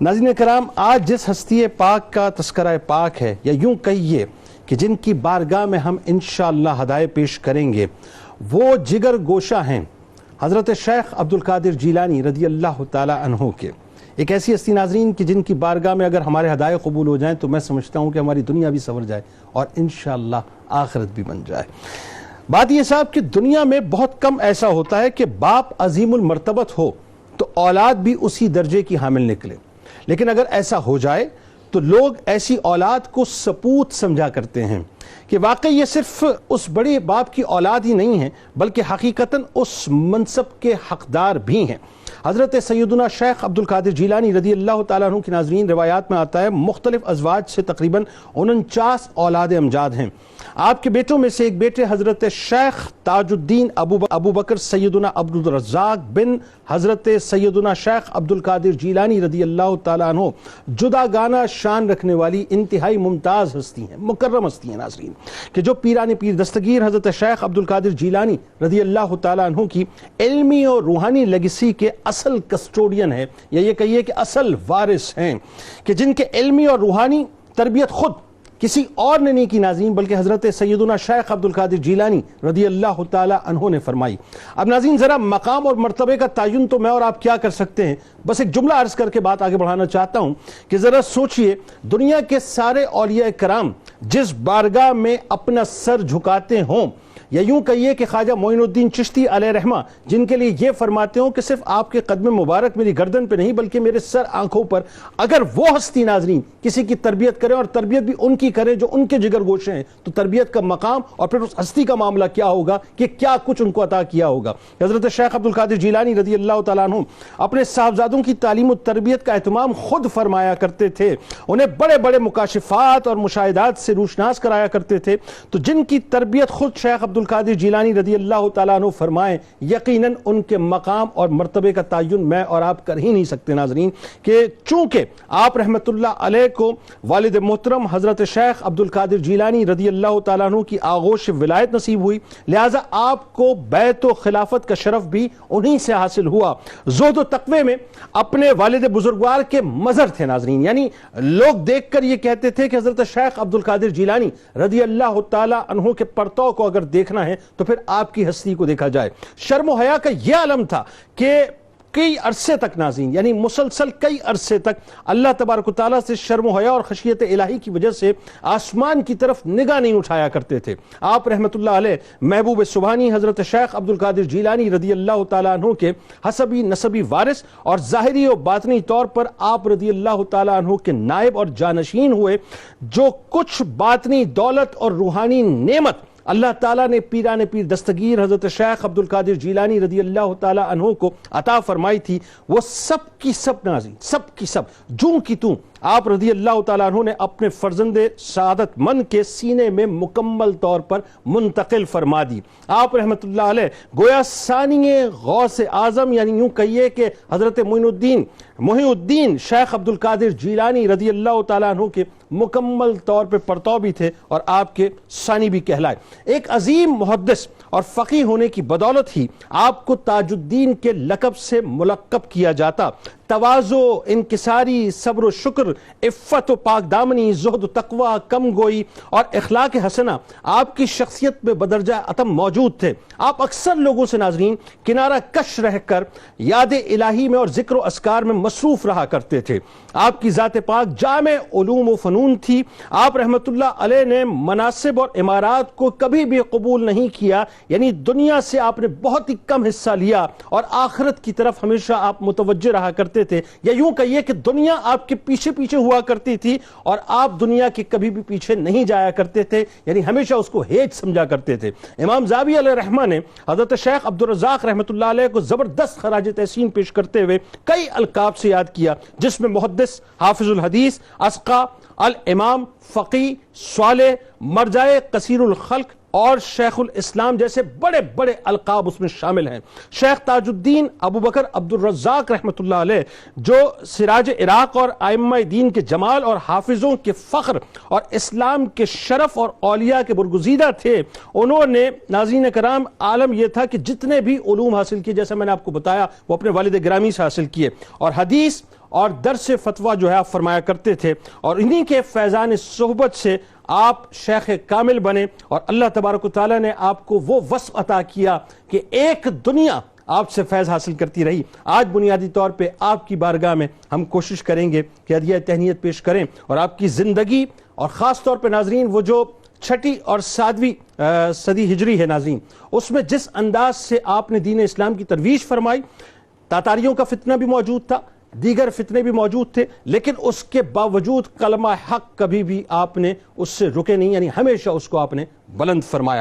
ناظرین کرام، آج جس ہستی پاک کا تذکرہ پاک ہے، یا یوں کہیے کہ جن کی بارگاہ میں ہم انشاءاللہ ہدایے پیش کریں گے، وہ جگر گوشہ ہیں حضرت شیخ عبدالقادر جیلانی رضی اللہ تعالی عنہ کے۔ ایک ایسی ہستی ناظرین کہ جن کی بارگاہ میں اگر ہمارے ہدایے قبول ہو جائیں تو میں سمجھتا ہوں کہ ہماری دنیا بھی سنور جائے اور انشاءاللہ آخرت بھی بن جائے۔ بات یہ صاحب کہ دنیا میں بہت کم ایسا ہوتا ہے کہ باپ عظیم المرتبت ہو تو اولاد بھی اسی درجے کی حامل نکلے، لیکن اگر ایسا ہو جائے تو لوگ ایسی اولاد کو سپوت سمجھا کرتے ہیں کہ واقعی یہ صرف اس بڑے باپ کی اولاد ہی نہیں ہے بلکہ حقیقتاً اس منصب کے حقدار بھی ہیں۔ حضرت سیدنا شیخ عبدالقادر جیلانی رضی اللہ تعالیٰ عنہ کی ناظرین روایات میں آتا ہے مختلف ازواج سے تقریباً 49 اولاد امجاد ہیں۔ آپ کے بیٹوں میں سے ایک بیٹے حضرت شیخ تاج الدین ابو بکر سیدنا عبدالرزاق بن حضرت سیدنا شیخ عبدالقادر جیلانی رضی اللہ تعالیٰ عنہ جداگانہ شان رکھنے والی انتہائی ممتاز ہستی ہیں، مکرم ہستی ہیں ناظرین، کہ جو پیران پیر دستگیر حضرت شیخ عبدالقادر جیلانی رضی اللہ تعالیٰ عنہ کی علمی اور روحانی لیگیسی کے اصل کسٹوڈین ہے، یا یہ کہیے کہ اصل وارث ہیں، کہ جن کے علمی اور روحانی تربیت خود کسی اور نے نہیں کی ناظرین بلکہ حضرت سیدنا شیخ عبدالقادر جیلانی رضی اللہ تعالی عنہ نے فرمائی۔ اب ناظرین ذرا مقام اور مرتبے کا تعین تو میں اور آپ کیا کر سکتے ہیں، بس ایک جملہ عرض کر کے بات آگے بڑھانا چاہتا ہوں کہ ذرا سوچئے، دنیا کے سارے اولیاء کرام جس بارگاہ میں اپنا سر جھکاتے ہوں، یا یوں کہیے کہ خواجہ معین الدین چشتی علیہ رحمہ جن کے لیے یہ فرماتے ہوں کہ صرف آپ کے قدم مبارک میری گردن پہ نہیں بلکہ میرے سر آنکھوں پر، اگر وہ ہستی ناظرین کسی کی تربیت کرے اور تربیت بھی ان کی کرے جو ان کے جگر گوشے ہیں، تو تربیت کا مقام اور پھر اس ہستی کا معاملہ کیا ہوگا کہ کیا کچھ ان کو عطا کیا ہوگا۔ حضرت شیخ عبدالقادر جیلانی رضی اللہ تعالیٰ عنہ اپنے صاحبزادوں کی تعلیم و تربیت کا اہتمام خود فرمایا کرتے تھے، انہیں بڑے بڑے مکاشفات اور مشاہدات سے روشناس کرایا کرتے تھے، تو جن کی تربیت خود شیخ عبدالقادر جیلانی رضی اللہ تعالیٰ عنہ فرمائیں، یقیناً ان کے مقام اور مرتبے کا تعین میں اور آپ کر ہی نہیں سکتے ناظرین، کہ چونکہ آپ رحمت اللہ علیہ کو والد محترم حضرت شیخ عبدالقادر جیلانی رضی اللہ تعالیٰ عنہ کی آغوش ولایت نصیب ہوئی، لہٰذا آپ کو بیعت و خلافت کا شرف بھی انہی سے حاصل ہوا۔ زہد و تقوی میں اپنے والد بزرگوار کے مظہر تھے ناظرین، یعنی لوگ دیکھ کر یہ کہتے تھے کہ حضرت شیخ عبدالقادر جیلانی رضی اللہ تعالیٰ عنہ کے پرتو کو اگر دیکھنا ہے تو پھر آپ کی ہستی کو دیکھا جائے۔ شرم و حیا کا یہ عالم تھا کہ کئی عرصے تک ناظرین، یعنی مسلسل کئی عرصے تک اللہ تبارک و تعالیٰ سے شرم و حیا اور خشیت الہی کی وجہ سے آسمان کی طرف نگاہ نہیں اٹھایا کرتے تھے۔ آپ رحمت اللہ علیہ محبوب سبحانی حضرت شیخ عبدالقادر جیلانی رضی اللہ تعالیٰ عنہ کے حسبی نسبی وارث اور ظاہری و باطنی طور پر آپ رضی اللہ تعالیٰ عنہ کے نائب اور جانشین ہوئے۔ جو کچھ باطنی دولت اور روحانی نعمت اللہ تعالیٰ نے پیران پیر دستگیر حضرت شیخ عبدالقادر جیلانی رضی اللہ تعالیٰ عنہ کو عطا فرمائی تھی، وہ سب کی سب ناظرین، سب کی سب جوں کی توں آپ رضی اللہ تعالیٰ عنہ نے اپنے فرزند سعادت مند کے سینے میں مکمل طور پر منتقل فرما دی۔ آپ رحمت اللہ علیہ گویا ثانی غوث اعظم، یعنی یوں کہیے کہ حضرت محی الدین شیخ عبدالقادر جیلانی رضی اللہ تعالیٰ عنہ کے مکمل طور پہ پرتو بھی تھے اور آپ کے ثانی بھی کہلائے۔ ایک عظیم محدث اور فقیہ ہونے کی بدولت ہی آپ کو تاج الدین کے لقب سے ملقب کیا جاتا۔ تواضع، انکساری، صبر و شکر، عفت و پاک دامنی، زہد و تقوی، کم گوئی اور اخلاق حسنہ آپ کی شخصیت میں بدرجہ اتم موجود تھے۔ آپ اکثر لوگوں سے ناظرین کنارہ کش رہ کر یاد الہی میں اور ذکر و اذکار میں مصروف رہا کرتے تھے۔ آپ کی ذات پاک جامع علوم و فنون تھی۔ آپ رحمت اللہ علیہ نے مناصب اور امارات کو کبھی بھی قبول نہیں کیا، یعنی دنیا سے آپ نے بہت ہی کم حصہ لیا اور آخرت کی طرف ہمیشہ آپ متوجہ رہا کرتے تھے، یا یوں کہیے کہ دنیا آپ کے پیچھے پیچھے ہوا کرتی تھی اور آپ دنیا کے کبھی بھی پیچھے نہیں جایا کرتے تھے، یعنی ہمیشہ اس کو ہیج سمجھا کرتے تھے۔ امام زاوی علیہ رحمہ نے حضرت شیخ عبدالرزاق رحمت اللہ علیہ کو زبردست خراج تحسین پیش کرتے ہوئے کئی القاب سے یاد کیا، جس میں محدث، حافظ الحدیث، اسقا، الامام، فقی، صالح، مرجع کثیر الخلق اور شیخ الاسلام جیسے بڑے بڑے القاب اس میں شامل ہیں۔ شیخ تاج الدین ابو بکر عبدالرزاق رحمت اللہ علیہ جو سراج عراق اور ائمہ دین کے جمال اور حافظوں کے فخر اور اسلام کے شرف اور اولیاء کے برگزیدہ تھے، انہوں نے ناظرین کرام عالم یہ تھا کہ جتنے بھی علوم حاصل کیے، جیسا میں نے آپ کو بتایا، وہ اپنے والد گرامی سے حاصل کیے، اور حدیث اور درس فتویٰ جو ہے آپ فرمایا کرتے تھے، اور انہی کے فیضان صحبت سے آپ شیخ کامل بنے، اور اللہ تبارک و تعالیٰ نے آپ کو وہ وصف عطا کیا کہ ایک دنیا آپ سے فیض حاصل کرتی رہی۔ آج بنیادی طور پہ آپ کی بارگاہ میں ہم کوشش کریں گے کہ ہدیہ تہنیت پیش کریں، اور آپ کی زندگی، اور خاص طور پہ ناظرین وہ جو 6 اور 7ویں صدی ہجری ہے ناظرین، اس میں جس انداز سے آپ نے دین اسلام کی ترویج فرمائی، تاتاریوں کا فتنہ بھی موجود تھا، دیگر فتنے بھی موجود تھے، لیکن اس کے باوجود کلمہ حق کبھی بھی آپ نے اس سے رکے نہیں، یعنی ہمیشہ اس کو آپ نے بلند فرمایا۔